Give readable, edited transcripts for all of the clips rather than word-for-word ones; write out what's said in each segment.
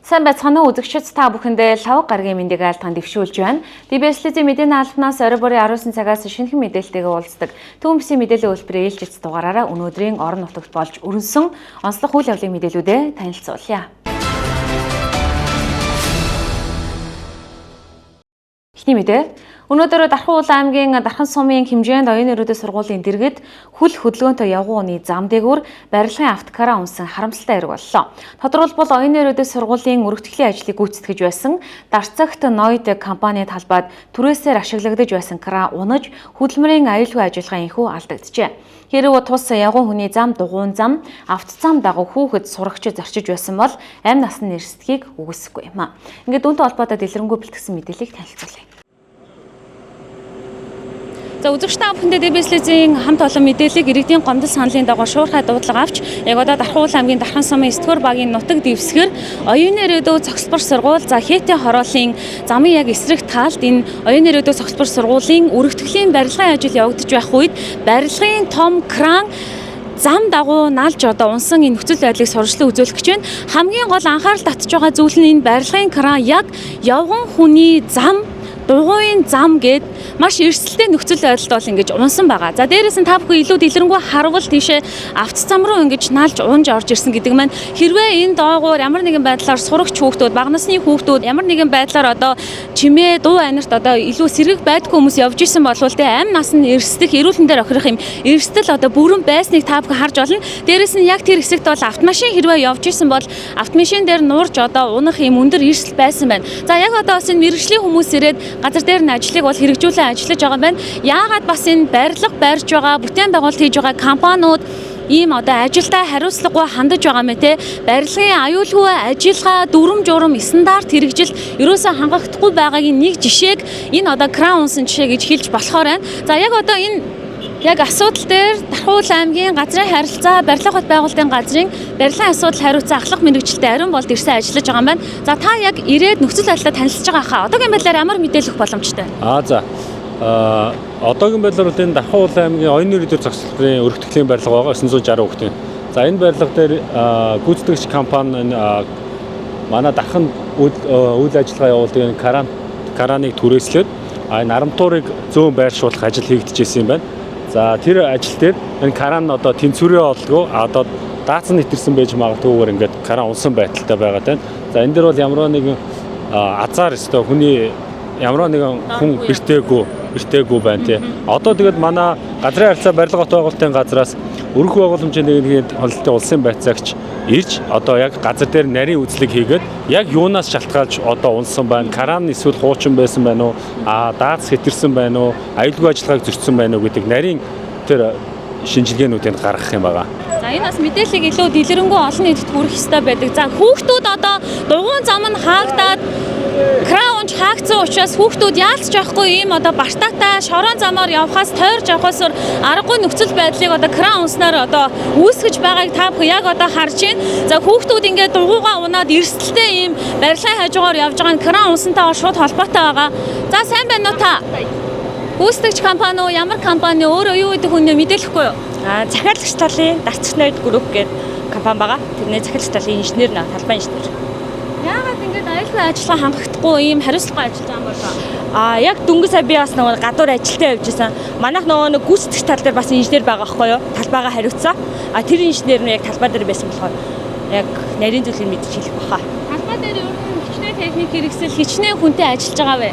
Сайн байцгаана уу үзэгчид та бүхэндээ лав гарагийн мэндийг айлтган дэвшүүлж байна. DBS-ийн мэдээний албанаас орой бүрийн 19 цагаас шинэхэн мэдээлэлтэйгээ уулздаг Төмөсийн мэдээллийн үйлбэрийн ээлжид дугаараараа өнөөдрийн орон нутагт болж өрнсөн онцлог үйл явдлын мэдээллүүдэд танилцуулъя. Эхний мэдээ. Өнөөдөр Дархан Улаан аймгийн Дархан сумын хэмжээнд оюуны ерөөдөө сургуулийн дэргэд хөл хөдөлгөөнтэй явгууны зам дээгүүр барилгын автокараа унсан харамсалтай хэрэг боллоо. Тодорхойлбол оюуны ерөөдөө сургуулийн өргөтгөлийн ажлыг гүйцэтгэж байсан Дарцагт Ноёд компани талбайд түрээсээр ашиглагдаж байсан кран унаж хөдөлмөрийн аюулгүй ажиллагаа энхүү алдагджээ. Хэрэг тус явган хүний зам, дугуйн зам, автозам дагуу хүүхэд сурагч зорчиж байсан бол амь насны эрсдгийг үгүйсэхгүй юм а. Ингээд үүнтэй холбоотой дэлгэрэнгүй бэлтгэсэн мэдээллийг танилцуулъя. За үзэгч та бүхэндээ DBS-ийн хамт олон мэдээллийг иргэдийн гомдол саналын дагуу шуурхай дуудлага авч яг одоо Дархан Улаан аймгийн Дархан сумын 9-р багийн нутаг дэвсгэр оюуны ерөөдөө цогцлбор сургууль за Хэтийн хорооллын замын яг эсрэг талд энэ оюуны ерөөдөө цогцлбор сургуулийн өргөтгөлийн барилгын ажил явагдаж байх үед барилгын том кран зам дагуу наалж одоо унсан энэ нөхцөл байдлыг сурвалжлан үзүүлэх гэж байна. Хамгийн гол анхаарал татж байгаа зүйл нь энэ барилгын кран яг явган хүний зам дугуйн зам гээд маш эрсдэлтэй нөхцөл байдалд бол ингэж унсан байгаа. За дээрээс нь та бүхэн илүү дэлгэрэнгүй харвал тийшээ автозам руу ингэж наалж унж орж ирсэн гэдэг маань хэрвээ энэ доогуур ямар нэгэн байдлаар сурагч хүүхдүүд, бага насны хүүхдүүд ямар нэгэн байдлаар одоо чимээ, дуу анирт одоо илүү сэргэг байдгүй хүмүүс явж исэн болвол тэ амь насны эрсдэх, эрүүлэн дээр охирох юм эрсдэл одоо бүрэн байсныг та бүхэн харж олно. Дээрээс нь яг тэр хэсэгт бол автомашин хэрвээ явж исэн бол автомашин дээр нуурж одоо унах юм өндөр эрсдэл байсан байна. За яг одоо бас энэ мэргэжлийн хүмүүс ирээд газар дээр нь ажлыг бол хэрэгжүүлэн ажиллаж байгаа юм байна. Яагаад бас энэ барилга барьж байгаа, бүтээн байгуулалт хийж байгаа компаниуд ийм одоо ажилдаа хариуцлагагүй хандаж байгаа мэ те барилгын аюулгүй ажиллагаа дүрм журм стандарт хэрэгжилт ерөөсөө хангагдахгүй байгаагийн нэг жишээг энэ одоо кран унсан жишээ гэж хэлж болохоор байна. За яг одоо энэ яг асуудал дээр Дархан Улаан аймгийн газрын харилцаа барилга хот байгуулалтын газрын барилгын асуудал хариуцсан ахлах мэргэжилтэй ариун болд ирсэн ажиллаж байгаа юм байна. За та яг ирээд нөхцөл байдлаа танилцж байгаа хаа. Одоогийн байдлаар ямар мэдээлэл өгөх боломжтой? За одоогийн байдлаар энэ Дархан Улаан аймгийн оюуны ерөөдөө зохицлын өргөтгөлийн барилга байгаа 960 хүүхдийн. За энэ барилга дээр гүйцэтгэгч компани манай Дархан үйл ажиллагаа явуулдаг энэ караныг түрээслээд энэ арамтуурыг зөөн байршуулах ажил хийгдчихсэн юм байна. За тэр ажил дээр энэ кран одоо тэнцвэрээ олдгоо одоо даацсан нэтэрсэн байж магадгүйгээр ингээд кран унсан байдалтай байгаа тань. За энэ дээр бол ямар нэгэн азар өстой хүний ямар нэгэн хүн бэртээгүй байна тий. Одоо тэгээд манай газрын харилцаа барилга хот байгуулалтын газраас өргөх байгууламжийн нэгэн холилтын улсын байцаагч ирж одоо яг газар дээр нарийн үзлэг хийгээд яг юунаас шалтгаалж одоо унсан байна, кран эсвэл хуучин байсан байна уу, дац хэтэрсэн байна уу, аюулгүй ажиллагааг зөрчсөн байна уу гэдэг нарийн тэр шинжилгээнүүдийг гаргах юм байна. За энэ бас мэдээллийг илүү дэлгэрэнгүй олон нийтэд хүргэх ёстой байдаг. За хүүхдүүд одоо дугуйн зам нь хаагдаад кран унж хаагдсан учраас хүүхдүүд яалтч явахгүй ийм одоо бартаатай шорон замаар явхаас тойрж явхаас аргагүй нөхцөл байдлыг одоо кран унснаар одоо үүсгэж байгааг та бүхэн яг одоо харж байна. За хүүхдүүд ингээд дугуйгаа унаад эрсдэлтэй ийм барилгын хажуугаар явж байгаа нь кран унсантайгаа шууд холбоотой байгаа. За сайн байна уу та? Гүйцэтгэгч компани уу, ямар компани өөрөө юу гэдэг хүнээ мэдээлэхгүй юу? Захиалагч талын Дарцагт Ноёд групп гэдэг компани байгаа. Тэрний захиалагч талын инженер талбай инженер. Яагаад ингэж аюулгүй ажиллагаа хангагдахгүй ийм хариуцлагагүй ажиллаж байгаа юм бол яг дөнгөж сая би бас нөгөө гадуур ажилтаа явж байсан. Манайх нөгөө гүйцэтгэгч тал дээр бас инженер байгаа байхгүй юу? Талбайгаа хариуцсан. Тэр инженер нь яг талбай дээр байсан болохоор яг нарийн зүйлийг мэдчих хэлэх баха. Талбай дээр ер нь хичнээн техник хэрэгсэл хичнээн хүнтэй ажиллаж байгаа вэ?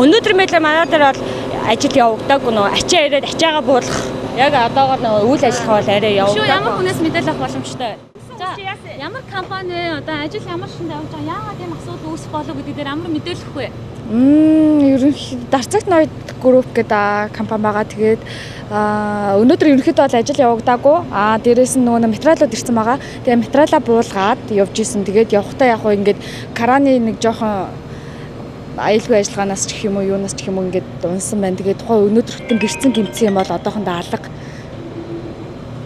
Өнөөдөр мэдлээ манай дээр бол ажил явагдаг нөгөө ачаа ирээд ачаагаа буулгах яг одоогоор нөгөө үйл ажиллагаа бол арай явагдаг. Шүү ямар хүнээс мэдээлэл авах боломжтой? За ямар компани одоо ажил ямар шинж явж байгаа яагаад ийм асуудал үүсэх болов гэдэг дээр амар мэдээлэл өгөх вэ? Ерөнхийдөө Дарцагт Ноёд групп гэдэг компани байгаа. Тэгээд өнөөдөр ерөнхийдөө бол ажил явагдаагүй. Дээрээс нь нөгөө материалууд ирсэн байгаа. Тэгээд материалаа буулгаад явж исэн. Тэгээд явахдаа яг хөө ингээд краны нэг жоохон аюулгүй ажиллагаанаас ч гэх юм уу юунаас ч гэх юм уу ингээд унсан байна. Тэгээд тухайн өнөөдөр хөтөн гэрцэн гимцсэн юм бол одоохондоо алга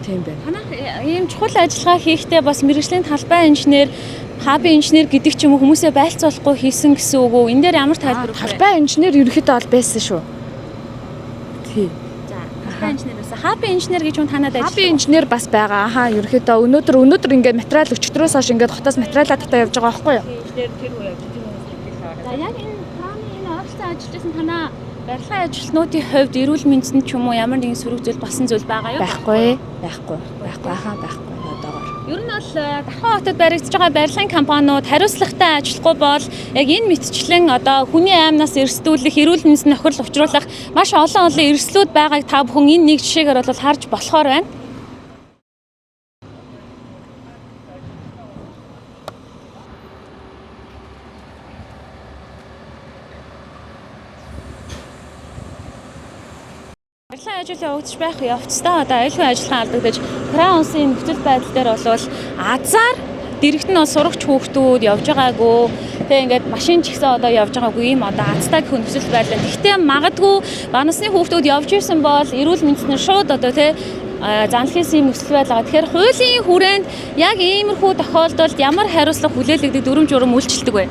тийм байна. Танах ийм чухал ажиллагаа хийхдээ бас мэргэжлийн талбай инженер, хабын инженер гэдэг ч юм уу хүмүүсээ байлцуулахгүй хийсэн гэсэн үг үү? Энэ дээр ямар тайлбар өгөх вэ? Талбай инженер ерөнхийдөө бол байсан шүү. Тий. За, талбай инженероос хабын инженер гэж хүн танаад ажиллаж. Хабын инженер бас байгаа. Ерөнхийдөө өнөөдөр ингээд материал өчигдрөөс хойш ингээд хотоос материалаа татаа явж байгаа байхгүй юу? инженер тэр үе явж тэр хүмүүс хэлдэг байгаа. За яг энэ крааны энэ ойролцоо ажиллаж байсан танаа барилгын ажилтнуудын хувьд эрүүл мэндэд ч юм уу ямар нэгэн сөрөг зүйл болсон зүйл байгаа юу? Байхгүй одоогоор. Ер нь бол Дархан хотод баригдаж байгаа барилгын компаниуд хариуцлагатай ажиллахгүй бол яг энэ мэтчлэн одоо хүний аймнаас эрсдүүлэх, эрүүл мэндэд нөхөрл учруулах маш олон эрсдлүүд байгааг та бүхэн энэ нэг жишээгээр бол харж болохоор байна. Барилгын ажил явагдаж байх явцдаа одоо аюулгүй ажиллагаа алдагдаж кран улсын нөхцөл байдал дээр бол азар дэрэгт нь сурагч хүүхдүүд явж байгаагүй. Тэг ингээд машин ч ихсэн одоо явж байгаагүй юм одоо азтай гэх нөхцөл байдал. Гэхдээ магадгүй бага насны хүүхдүүд явж ирсэн бол эрүүл мэндэд шууд одоо занлахын юм нөхцөл байлгаа. Тэгэхээр хуулийн хүрээнд яг иймэрхүү тохиолдолд ямар хариуцлага хүлээлгдэг дүрм журм үйлчилдэг вэ?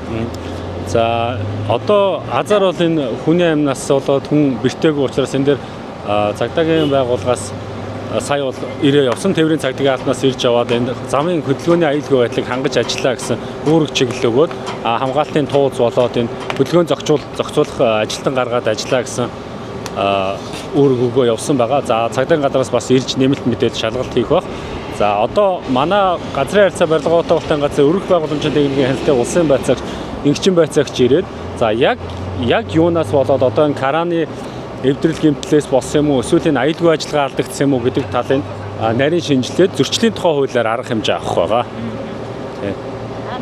За одоо азар бол энэ хүний амнаас болоод хүн бэртээгүй учраас энэ дээр цагдаагийн байгууллагаас сая бол ирээ явсан тээврийн цагдаагийн албанаас ирж аваад энэ замын хөдөлгөөний аюулгүй байдлыг хангаж ажиллаа гэсэн үүрэг чиглэл өгөөд хамгаалтын тууз болоод энэ хөдөлгөөн зохицуулах ажилтан гаргаад ажиллаа гэсэн үүрэг өгөө явсан байгаа. За цагдаагийн гадраас бас ирж нэмэлт мэдээлэл шалгалт хийх баг. За одоо манай газрын харьцаа барилгын утгын газрын өргөх байгууламжийн техникийн хяналтын улсын байцаагч ингчин байцаагч ирээд за яг юунаас болоод одоо энэ караны эвдрэл гэмтлээс болсон юм уу эсвэл энэ аюулгүй ажиллагаа алдагдсан юм уу гэдэг талын нарийн шинжилгээд зөрчлийн тухай хуулиар арга хэмжээ авах байгаа.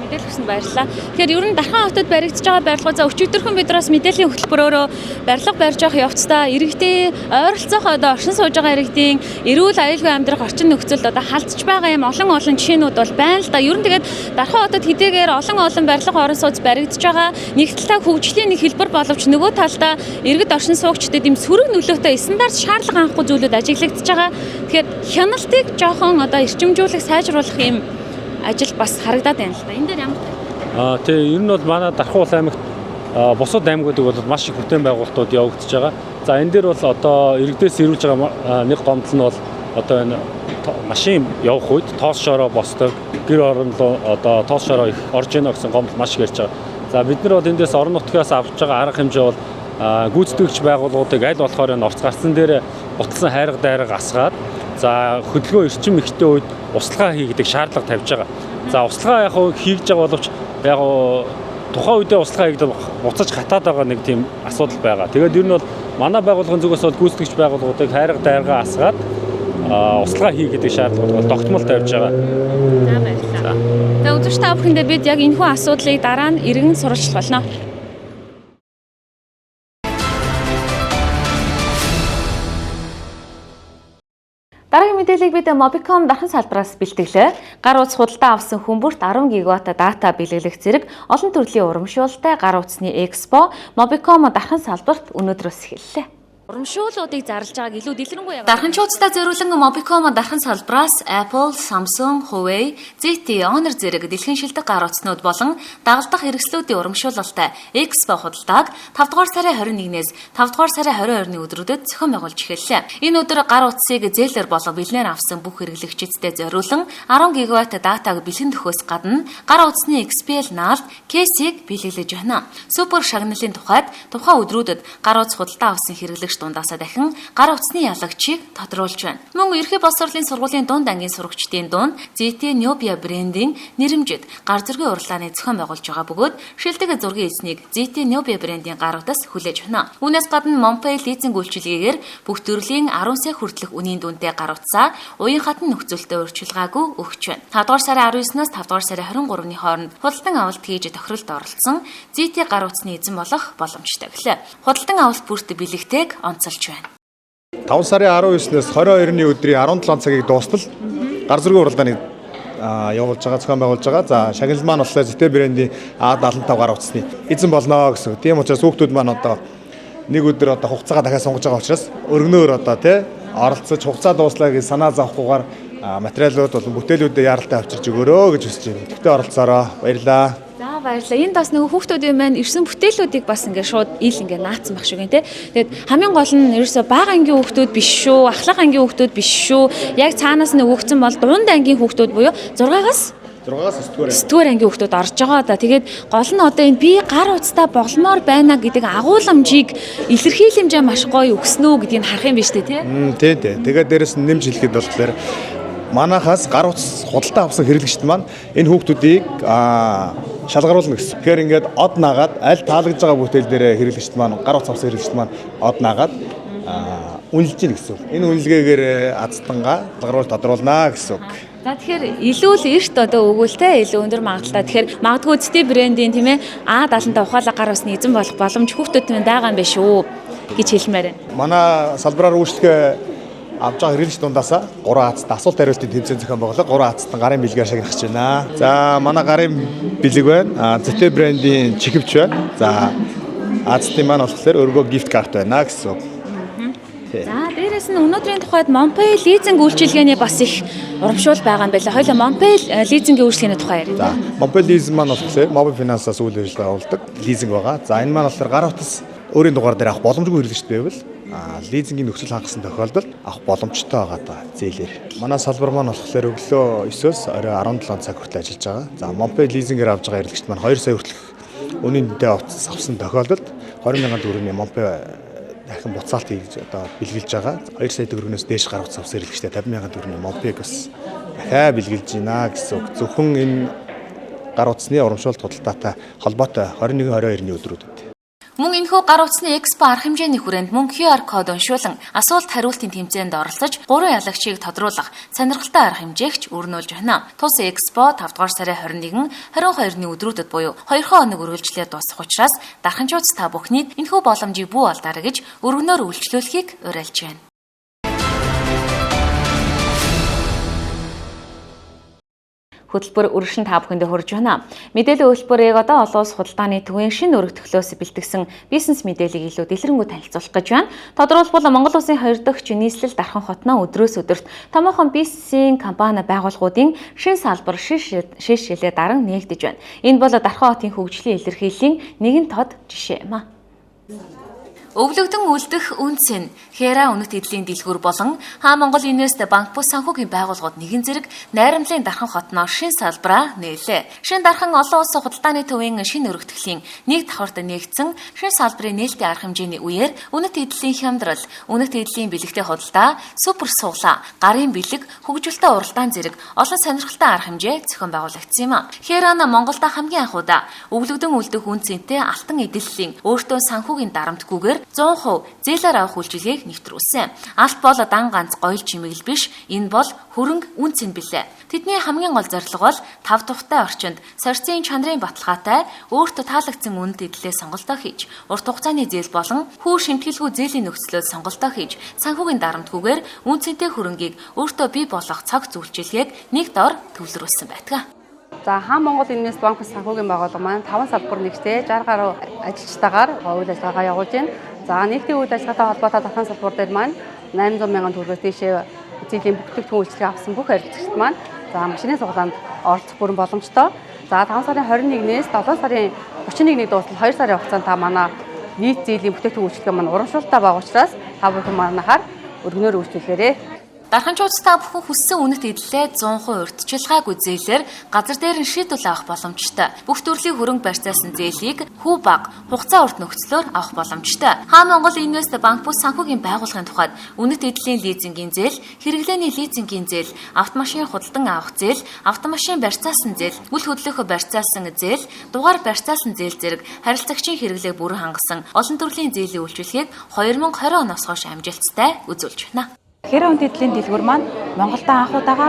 Мэдээлэл өгсөнд баярлалаа. Тэгэхээр ер нь Дархан хотод баригдаж байгаа барилга за өчигдөрхөн бидраас мэдээллийн хөтөлбөрөөрөө барилга барьж явах явцдаа иргэдийн ойролцоохоо одоо оршин сууж байгаа иргэдийн эрүүл аюулгүй амьдрах орчин нөхцөлд одоо халдж байгаа юм олон жишээнүүд бол байна л да. Ер нь тэгээд Дархан хотод хэдийгээр олон барилга орон сууц баригдаж байгаа нэг талаа хөгжлийн нэг хэлбэр боловч нөгөө талдаа иргэд оршин суугчдад ийм сөрөг нөлөөтэй стандарт шаардлага хангахгүй зүйлүүд ажиглагдаж байгаа. Тэгэхээр хяналтыг жоохон одоо эрчимжүүлэх, сайжруулах юм ажил бас харагдаад байна л да. Энэ дээр ямар тэгээ ер нь бол манай Дархан аймагт бусад аймагуудыг бол маш их бүтээн байгуулалтууд явагдаж байгаа. За энэ дээр бол одоо иргэдээс ирүүлж байгаа нэг гомдол нь бол одоо энэ машин явах үед тоос шороо босдог, гэр орондоо одоо тоос шороо их орж ийнэ гэсэн гомдол маш их ярьж байгаа. За бид нар бол эндээс орон нутгаас авч байгаа арга хэмжээ бол гүйцэтгэгч байгууллагуудыг аль болохоор энэ овц гарсан дээр бутлсан хайрга дайрга асгаад за хөдөлгөөн эрчим ихтэй үед услага хийгдэх шаардлага тавьж байгаа. За услага яг хийж байгаа боловч яг тухайн үедээ услага хийгдэх буцаж хатаад байгаа нэг тийм асуудал байгаа. Тэгээд ер нь бол манай байгууллагын зүгээс бол гүйцэтгэгч байгууллагуудыг хайрга дайрга асгаад услага хийгдэх шаардлагууд тогтмол тавьж байгаа. За баярлалаа. За үзэгч та бүхэндээ бид яг энэхүү асуудлыг дараа нь иргэн сурвалжлах болно. Дараагийн мэдээллийг бид Mobicom Дархан салбараас бэлтгэлээ. Гар утас худалдаа авсан хүмүүрт 10 гигаватт дата бэлгэлэх зэрэг олон төрлийн урамшуултай гар утасны экспо Mobicom Дархан салбарт өнөөдрөөс эхэллээ. Урамшууллуудыг зарлж байгааг илүү дэлгэрэнгүй яваа. Дарханчуудтай зориулан Mobicom Дархан салбараас Apple, Samsung, Huawei, ZTE, Honor зэрэг дэлхийн шилдэг гар утаснууд болон дагалдах хэрэгслүүдийн урамшуулалтай Expo худалдааг 5 дугаар сарын 21-ээс 5 дугаар сарын 22-ны өдрүүдэд зохион байгуулж эхэллээ. Энэ өдөр гар утсыг зээлэр болон бэлнээр авсан бүх хэрэглэгчидтэй зориулан 10 гигаватт датаг бэлэн төхөөс гадна гар утасны XPL наалт кейсийг бэлгэлж байна. Супер шагналын тухайд тухайн өдрүүдэд гар утас худалдаа авсан хэрэглэгч дундаасаа дахин гар утасны ялагчийг тодруулж байна. Мөн ерхий боловсролын сургуулийн дунд ангийн сурагчдын дунд ZTE Nubia брендийн нэрэмжит гар зургийн уралдааны зохион байгуулж байгаа бөгөөд шилдэг зургийн эзнийг ZTE Nubia брендийн гар утас хүлээж байна. Үүнээс гадна Mompay лизинг үйлчилгээгээр бүх төрлийн 10 сая хүртэлх үнийн дүнтэй гар утсаа уян хатан нөхцөлтэй урьдчилгаагүй өгч байна. 5 дугаар сарын 19-наас 5 дугаар сарын 23-ны хооронд худалдан авалт хийж тохиролд оролцсон ZTE гар утасны эзэн болох боломжтой гэлээ. Худалдан авалт бүрт бэлэгтэйг онцолж байна. 5 сарын 19-ноос 22-ны өдрийн 17 цагийг дуустал гар зургийн уралдааны явуулж байгаа, зохион байгуулж байгаа. За шагнал маань болохоор ZTE брендийн A75 гар утасны эзэн болно гэсэн. Тийм учраас хүүхдүүд маань одоо нэг өдөр одоо хугацаагаа дахиад сонгож байгаа учраас өргөнөөр одоо оролцож хугацаа дууслаа гэж санаа зовхгүйгээр материалууд болон бүтээлүүдэд яралтай авчирч өгөөрэй гэж хүсэж байна. Тэгтээ оролцоороо баярлалаа. За баярлалаа. Энд бас нөгөө хүүхдүүдийн маань ирсэн бүтээлүүдийг бас ингээд шууд наацсан баг шиг байна те. Тэгээд хамгийн гол нь ерөөсө бага ангийн хүүхдүүд биш шүү, ахлах ангийн хүүхдүүд биш шүү. Яг цаанаас нь өгөгдсөн бол дунд ангийн хүүхдүүд буюу 6-аас 6-аас 9-р ангийн хүүхдүүд орж байгаа да. Тэгээд гол нь одоо энэ би гар утастай болмоор байна гэдэг агуулмжийг илэрхийлэмжээ маш гоё өгснөө гэдгийг харах юм биш үү те? Тий. Тэгээд дээрэс нь нэмж хэлэхэд болохоор манайхаас гар утас худалдаа авсан хэрэглэгчд маань энэ хүүхдүүдийг шалгаруулна гэсэн. Тэгэхээр ингээд од наагаад аль таалагдж байгаа бүтээл дээр хэрэглэгчд маань гар утас авсан хэрэглэгчд маань од наагаад үнэлж гин гэсэн. Энэ үнэлгээгээр азтангаа шалгаруулалт тодруулнаа гэсэн үг. За тэгэхээр илүү л эрт одоо өгүүлтэй илүү өндөр магадaltaй. Тэгэхээр магадгүй зэтэй брендийн тийм ээ А75 ухаалаг гар усны эзэн болох боломж хүүхдүүд нь байгаа юм байна шүү гэж хэлмээр байна. Манай салбараар үйлчлэгээ авж байгаа хэрэглэгч дундаасаа 3 Азтай асуулт хариултын тэмцээн зохион байгуулах 3 Азтан гарын бэлгээр шагнах гэж байна. За манай гарын бэлэг байна. Зэтэй брендийн чихвч байна. За Азтын маань болохоор өргөө гифт карт байна гэсэн үг. За дээрэс нь өнөөдрийн тухайд Монпей лизинг үйлчилгээний бас их урамшуул байгаа юм байна. Хоёул Монпей лизингийн үйлчилгээний тухай ярив. За Монпей лизинг маань болохоор Мобиль Финансаас үйл ажиллагаа явуулдаг лизинг байгаа. За энэ маань болохоор гар утас өөрийн дугаар дээр авах боломжгүй хэрэглэгчд байвал лизингийн нөхцөл хангасан тохиолдолд авах боломжтой байгаа даа зээлэр. Манай салбар маань болохоор өглөө 9-оос орой 17 цаг хүртэл ажиллаж байгаа. За Монпей лизингээр авж байгаа хэрэглэгчд маань 2 сая хүртэлх үнийн дэд авсан тохиолдолд 20,000 төгрөгийн Монпей дахин буцаалт хийж одоо бэлгэлж байгаа. 2 сая төгрөгнөөс дээш гар утас авсан хэрэглэгчтэй 50,000 төгрөгийн Монпейг бас дахиад бэлгэлж байна гэсэн үг. Зөвхөн энэ гар утасны урамшуулалт худалдаатай холбоотой 21-22-ны өдрүүдэд. Мөн энэхүү гар утасны экспо арга хэмжээний хүрээнд мөн QR код уншуулан асуулт хариултын тэмцээнд оролцож 3 ялагчийг тодруулах сонирхолтой арга хэмжээгч өрнүүлж байна. Тус экспо 5 дугаар сарын 21, 22-ны өдрүүдэд буюу 2 хоног үргэлжлээд дуусах учраас дарханчууц та бүхнийг энэхүү боломжийг бүү олдоорой гэж өргөнөөр үйлчлүүлэхийг уриалж байна. Хөтөлбөр өргөшин та бүхэндээ хүрж байна. Мэдээллийн хөтөлбөрийг одоо олон улс худалдааны төвийн шинэ өргөтгөлөөс бэлтгэсэн бизнес мэдээллийг илүү дэлгэрэнгүй танилцуулах гэж байна. Тодорхойлбол Монгол Улсын 2 дахь нийслэл Дархан хотноо өдрөөс өдөрт томоохон бизнесийн компани байгууллагуудын шинэ салбар шийшээлээ даран нээгдэж байна. Энэ бол Дархан хотын хөгжлийн илэрхийллийн нэгэн тод жишээ юм а. Өвлөгдөн үлдэх үнц нь Хера үнэт эдлийн дэлгүүр болон Хаа Монгол Инвест банк бус санхүүгийн байгууллагууд нэгэн зэрэг найрамдлын Дархан хотноо шинэ салбараа нээлээ. Шинэ Дархан олон улсын худалдааны төвийн шинэ өргөтгөлийн нэг давхарт нээгдсэн шинэ салбарын нээлтийн арга хэмжээний үеэр үнэт эдлийн хямдрал, үнэт эдлийн бэлэгтэй худалдаа, супер суглаа, гарын бэлэг, хөгжүүлэлтийн уралдаан зэрэг олон сонирхолтой арга хэмжээ зохион байгуулагдсан юм а. Херана Монголда хамгийн анхудаа өвлөгдөн үлдэх үнцэнтэй алтан эдэллийн өөртөө санхүүгийн дарамтгүйгээр 100% зээлээр авах үйлчилгээг нэвтрүүлсэн. Алт бол дан ганц гоёл чимэглэл биш, энэ бол хөрөнгө үнц юм билээ. Тэдний хамгийн гол зорилго бол тав тухтай орчинд сорьцын чанарын баталгаатай өөртөө таалагдсан үнэт эдлээ сонголтоо хийж, урт хугацааны зээл болон хүү шимтгэлгүй зээлийн нөхцлөд сонголтоо хийж, санхүүгийн дарамтгүйгээр үнцэнтэй хөрөнгийг өөртөө бий болгох цаг зөвлөлтийг нэг дор төвлөрүүлсэн байдаг. За Хаа Монгол Инвест банк санхүүгийн байгууллага маань 5 салбар нэгтээ 60 гаруй ажилчтайгаар үйл ажиллагаа явуулж байна. За нийтийн үйл ажиллагаатай холбоотой Дархан салбар дээр маань 800,000 төгрөгөөс дээшээ зээлийн бүтээгдэхүүн үйлчлэг авсан бүх харилцагчид маань за машины суглаанд оролцох бүрэн боломжтой. За 5 сарын 21-ээс 7 сарын 31-ний дуустал 2 сарын хугацаанд та манай нийт зээлийн бүтээгдэхүүн үйлчлэг маань урамшуулалтаа байгаа учраас та бүхэн манайхаар өргөнөөр үйлчлүүлээрэй. Дарханчууц та бүхэн хүссэн үнэт эдлээ 100% урьдчилгаагүй зээлээр газар дээр нь шийдвэл авах боломжтой. Бүх төрлийн хөрөнгө барьцаасан зээлийг хүү бага хугацаа урт нөхцлөөр авах боломжтой. Хаа Монгол Инвест банк бус санхүүгийн байгууллагын тухайд үнэт эдлийн лизингийн зээл, хэрэглээний лизингийн зээл, автомашин худалдан авах зээл, автомашин барьцаасан зээл, үл хөдлөх барьцаасан зээл, дугаар барьцаасан зээл зэрэг харилцагчийн хэрэглээг бүрэн хангасан олон төрлийн зээлийн үйлчилгээг 2020 оноос хойш амжилттай үзүүлж байна. Хера үнэт эдлийн дэлгүүр маань Монголда анхудаага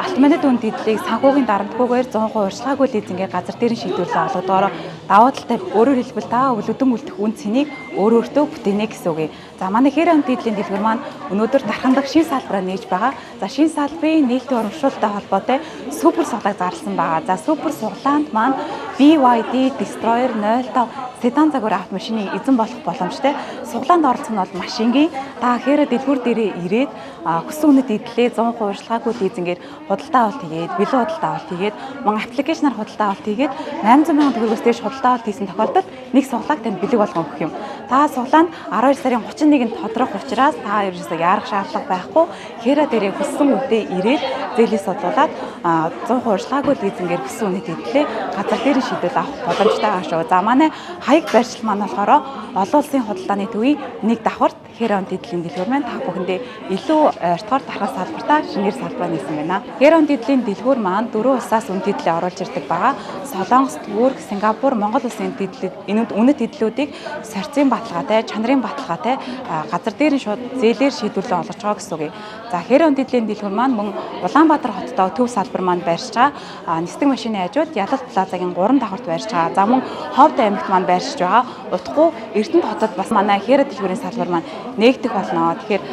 алтманид үнэт эдлийг санхүүгийн дарамтгүйгээр 100% урьдчилгаагүй лизингээр газар дээр нь шийдвэрлэн олгодоороо даваа талтай өөрөөр хэлбэл та өвлөдөн үлдэх үн цэнийг өөртөө бүтээнэ гэсэн үг. За манай Хера үнэт эдлийн дэлгүүр маань өнөөдөр Дархан дахь шинэ салбараа нээж байгаа. За шинэ салбарын нийтийн урамшуулалттай холбоотой супер суглааг зарласан байгаа. За супер суглаанд маань BYD Destroyer 05 седан загвар автомашины эзэн болох боломжтой. Суглаанд оролцох нь бол маш энгийн. Та хэрэг дэлгүүр дээрээ ирээд хүссэн үнэт эдлээ 100% урьдчилгаагүй лизингээр худалдаа авалт хийгээд, билүү худалдаа авалт хийгээд, мөн аппликейшнаар худалдаа авалт хийгээд 800 сая төгрөгөөс дээш худалдаа авалт хийсэн тохиолдолд нэг суглааг танд бэлэг болгон өгөх юм. Та суглаанд 12 сарын 31-нд тодрох учраас та ерөөсөө яарах шаардлага байхгүй. Хэрэг дээрээ хүссэн үедээ ирээд зээлээ судлуулад 100% урьдчилгаагүй лизингээр хүссэн үнэт эдлээ газар дээр шийдэл авах боломжтой байгаа шүү. За манай хаяг байршил маань болохоор олон улсын худалдааны төвийн нэг давхарт Херонт эдлийн дэлгүүр маань та бүхэндээ илүү ойртохоор тархас салбартаа шинээр салбараа нээсэн байна. Херонт эдлийн дэлгүүр маань 4 улсаас үнэт эдлээ оруулж ирдэг байгаа. Солонгос, Түрк, Сингапур, Монгол улсын үнэт эдлүүдийг сорьцын баталгаатай, чанарын баталгаатай газар дээр шууд зээлээр шийдвэрлэн олгож байгаа гэсэн үг. За Херонт эдлийн дэлгүүр маань мөн Улаанбаатар хоттой төв салбар маань байршиж байгаа. Нисдэг машины хажууд Ялал плазагийн 3 давхарт байршиж байгаа. За мөн Ховд аймагт маань байршиж байгаа. Утгагүй Эрдэнэт хотод бас манай Херон дэлгүүрийн салбар маань нэгдэх болно. Тэгэхээр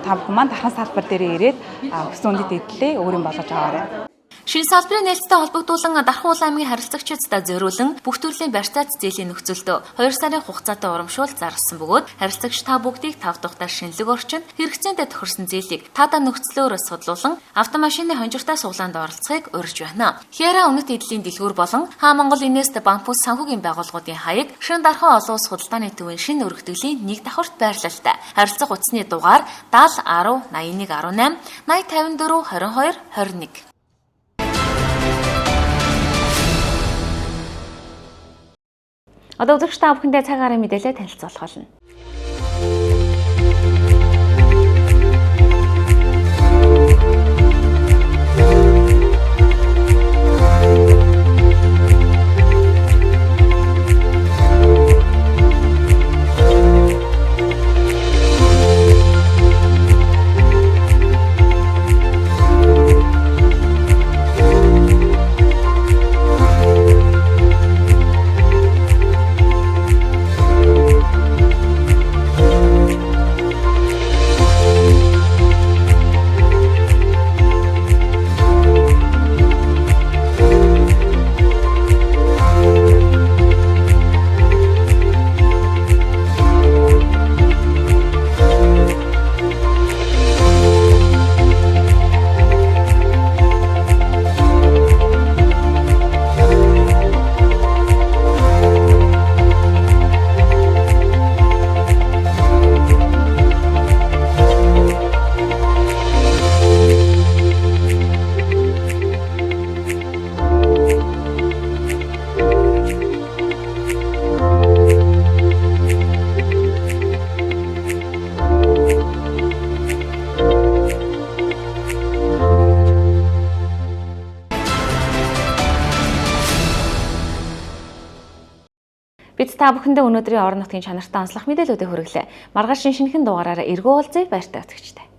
та бүхэн маань дархан салбар дээр ирээд хүссэн үнэт эдлээ өөрийн болгож аваарай. Шинэ салбарын нээлттэй холбогдуулан Дархан улаан аймгийн харилцагчдад зориулан бүх төрлийн барьцаат зээлийн нөхцөлд 2 сарын хугацаатай урамшуул зарласан бөгөөд харилцагч та бүгдийг 5 дугтаар шинэлэг орчинд хэрэгцээндээ тохирсон зээлийг таадаа нөхцлөөр судлуулан автомашины хонжиртай суглаанд оролцохыг урьж байна. Хера үнэт эдлийн дэлгүүр болон Хаа Монгол Инвест Банкус санхүүгийн байгууллагуудын хаяг Шинэ Дархан олон улс худалдааны төвийн шинэ өргөдлийн нэг давхарт байрлалтай. Харилцах утасны дугаар 70 10 81 18 80 54 22 21. Одоо үзэгч та бүхэндээ цаг аарын мэдээлэл танилцуулах болно. Бид та бүхэндээ өнөөдрийн орон нутгийн чанартай онцлог мэдээлүүдийг хүргэлээ. Маргааш шинэхэн дугаараараа эргүү уулзъя, баяртай үзэгчдээ.